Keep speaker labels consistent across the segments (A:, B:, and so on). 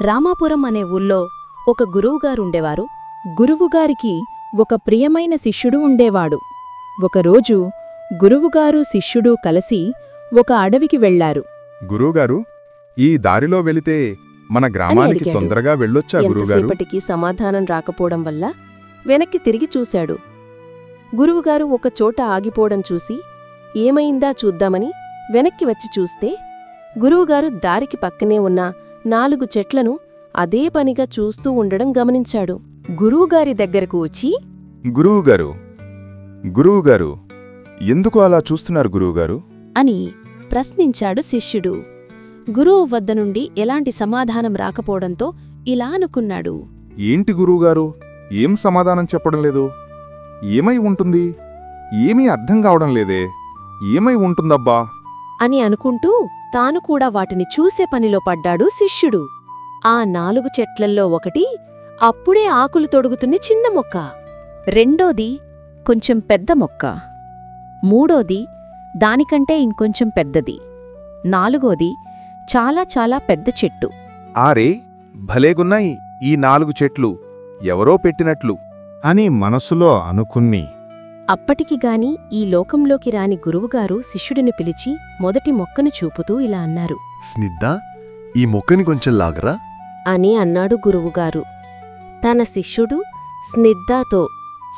A: రామాపురం అనే ఊళ్ళో ఒక గురువుగారుండేవారు.
B: గురువుగారికి ఒక ప్రియమైన శిష్యుడు ఉండేవాడు. ఒకరోజు గురువుగారు శిష్యుడు కలిసి ఒక అడవికి వెళ్లారు.
C: గురువుగారు, ఈ దారిలో వెళితే మన గ్రామానికి
D: అడిగాడు.
C: తొందరగా వెళ్ళొచ్చా గురువుగారు?
D: ఎంతసేపటికి సమాధానం రాకపోవడం వల్ల వెనక్కి తిరిగి చూశాడు. గురువుగారు ఒక చోట ఆగిపోవడం చూసి ఏమైందా చూద్దామని వెనక్కి వచ్చి చూస్తే గురువుగారు దారికి పక్కనే ఉన్న 4 చెట్లను అదే పనిగా చూస్తూ ఉండడం గమనించాడు.
B: గురువుగారి దగ్గరకు వచ్చి,
C: గురువుగారు, గురువుగారు, ఎందుకు అలా చూస్తున్నారు గురువుగారు?
A: అని ప్రశ్నించాడు శిష్యుడు. గురువు వద్ద నుండి ఎలాంటి సమాధానం రాకపోవడంతో ఇలా అనుకున్నాడు.
C: ఏంటి గురువుగారు, ఏం సమాధానం చెప్పడం లేదు? ఏమై ఉంటుంది? ఏమీ అర్థం కావడం లేదే. ఏమై ఉంటుందబ్బా
A: అని అనుకుంటూ తాను కూడా వాటిని చూసే పనిలో పడ్డాడు శిష్యుడు. ఆ 4 చెట్లల్లో ఒకటి అప్పుడే ఆకులు తొడుగుతున్న చిన్న మొక్క, రెండోది కొంచెం పెద్ద మొక్క, మూడోది దానికంటే ఇంకొంచెం పెద్దది, నాలుగోది చాలా చాలా పెద్ద చెట్టు.
C: ఆరే, భలేగున్నాయి ఈ 4 చెట్లు, ఎవరో పెట్టినట్లు
E: అని మనసులో అనుకుని
A: అప్పటికిగాని ఈ లోకంలోకి రాని గురువుగారు శిష్యుడిని పిలిచి మొదటి మొక్కను చూపుతూ ఇలా అన్నారు.
F: స్నిగ్ధ, ఈ మొక్కని కొంచెం లాగరా
A: అని అన్నాడు గురువుగారు. తన శిష్యుడు స్నిగ్ధతో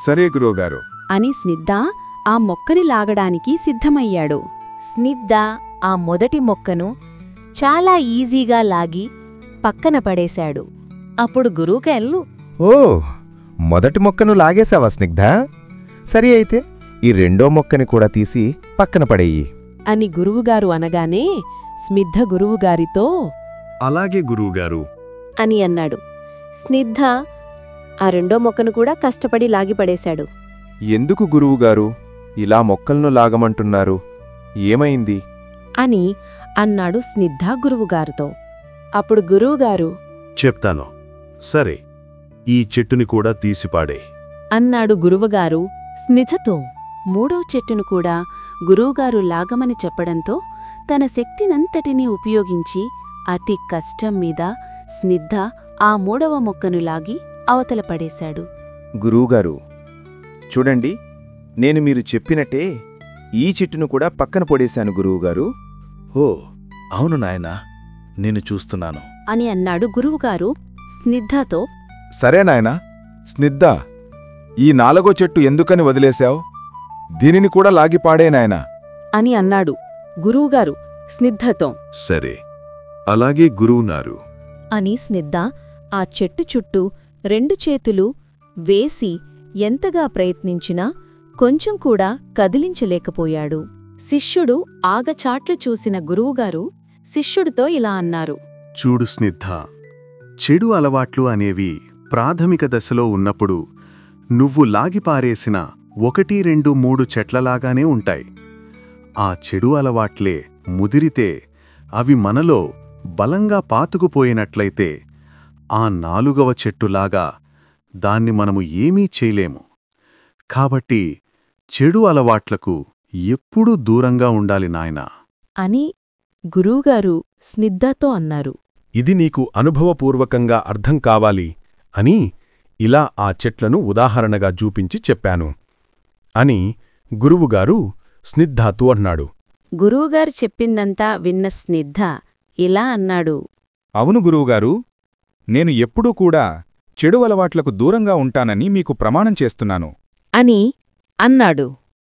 C: సరే గురువుగారు
B: అని స్నిగ్ధ ఆ మొక్కని లాగడానికి సిద్ధమయ్యాడు.
A: స్నిగ్ధ ఆ మొదటి మొక్కను చాలా ఈజీగా లాగి పక్కన పడేశాడు. అప్పుడు గురువుగారు,
E: ఓ, మొదటి మొక్కను లాగేశావా స్నిగ్ధ? సరి అయితే ఈ రెండో మొక్కని కూడా తీసి పక్కన పడేయి
B: అని గురువుగారు అనగానే స్నిగ్ధ గురువుగారితో,
F: అలాగే గురువుగారు
A: అని అన్నాడు. స్నిగ్ధ ఆ రెండో మొక్కను కూడా కష్టపడి లాగిపడేశాడు.
C: ఎందుకు గురువుగారు ఇలా మొక్కలను లాగమంటున్నారు? ఏమైంది?
B: అని అన్నాడు స్నిగ్ధ గురువుగారితో. అప్పుడు గురువుగారు
F: చెప్తాను. సరే, ఈ చెట్టుని కూడా తీసిపాడే
B: అన్నాడు. గురువుగారు స్నిగ్ధతో 3వ చెట్టును కూడా గురువుగారు లాగమని చెప్పడంతో తన శక్తినంతటినీ ఉపయోగించి అతి కష్టం మీద స్నిగ్ధ ఆ 3వ మొక్కను లాగి అవతల పడేశాడు.
G: గురువుగారు, చూడండి, నేను మీరు చెప్పినట్టే ఈ చెట్టును కూడా పక్కన పొడేశాను గురువుగారు.
F: ఓ, అవును నాయనా, నేను చూస్తున్నాను
A: అని అన్నాడు గురువుగారు స్నిగ్ధతో.
C: సరే నాయనా, స్నిగ్ధ, ఈ 4వ చెట్టు ఎందుకని వదిలేశావు? దీనిని కూడా లాగిపాడే నాయనా
B: అని అన్నాడు గురువుగారు స్నిగ్ధతో.
F: సరే, అలాగే గురువునారు
A: అని స్నిగ్ధ ఆ చెట్టు చుట్టూ 2 చేతులు వేసి ఎంతగా ప్రయత్నించినా కొంచెం కూడా కదిలించలేకపోయాడు. శిష్యుడు ఆగచాట్లు చూసిన గురువుగారు శిష్యుడితో ఇలా అన్నారు.
F: చూడు స్నిగ్ధ, చెడు అలవాట్లు అనేవి ప్రాథమిక దశలో ఉన్నప్పుడు నువ్వు లాగిపారేసిన 1, 2, 3 చెట్లలాగానే ఉంటాయి. ఆ చెడు అలవాట్లే ముదిరితే అవి మనలో బలంగా పాతుకుపోయినట్లయితే ఆ 4వ చెట్టులాగా దాన్ని మనము ఏమీ చేయలేము. కాబట్టి చెడు అలవాట్లకు ఎప్పుడూ దూరంగా ఉండాలి నాయనా
B: అని గురువుగారు స్నిగ్ధతో అన్నారు.
E: ఇది నీకు అనుభవపూర్వకంగా అర్థం కావాలి అని ఇలా ఆ చెట్లను ఉదాహరణగా చూపించి చెప్పాను అని గురువుగారు స్నిగ్ధతో అన్నాడు.
A: గురువుగారు చెప్పిందంతా విన్న స్నిగ్ధ ఇలా అన్నాడు.
C: అవును గురువుగారు, నేను ఎప్పుడూ కూడా చెడు అలవాట్లకు దూరంగా ఉంటానని మీకు ప్రమాణం చేస్తున్నాను
A: అని అన్నాడు.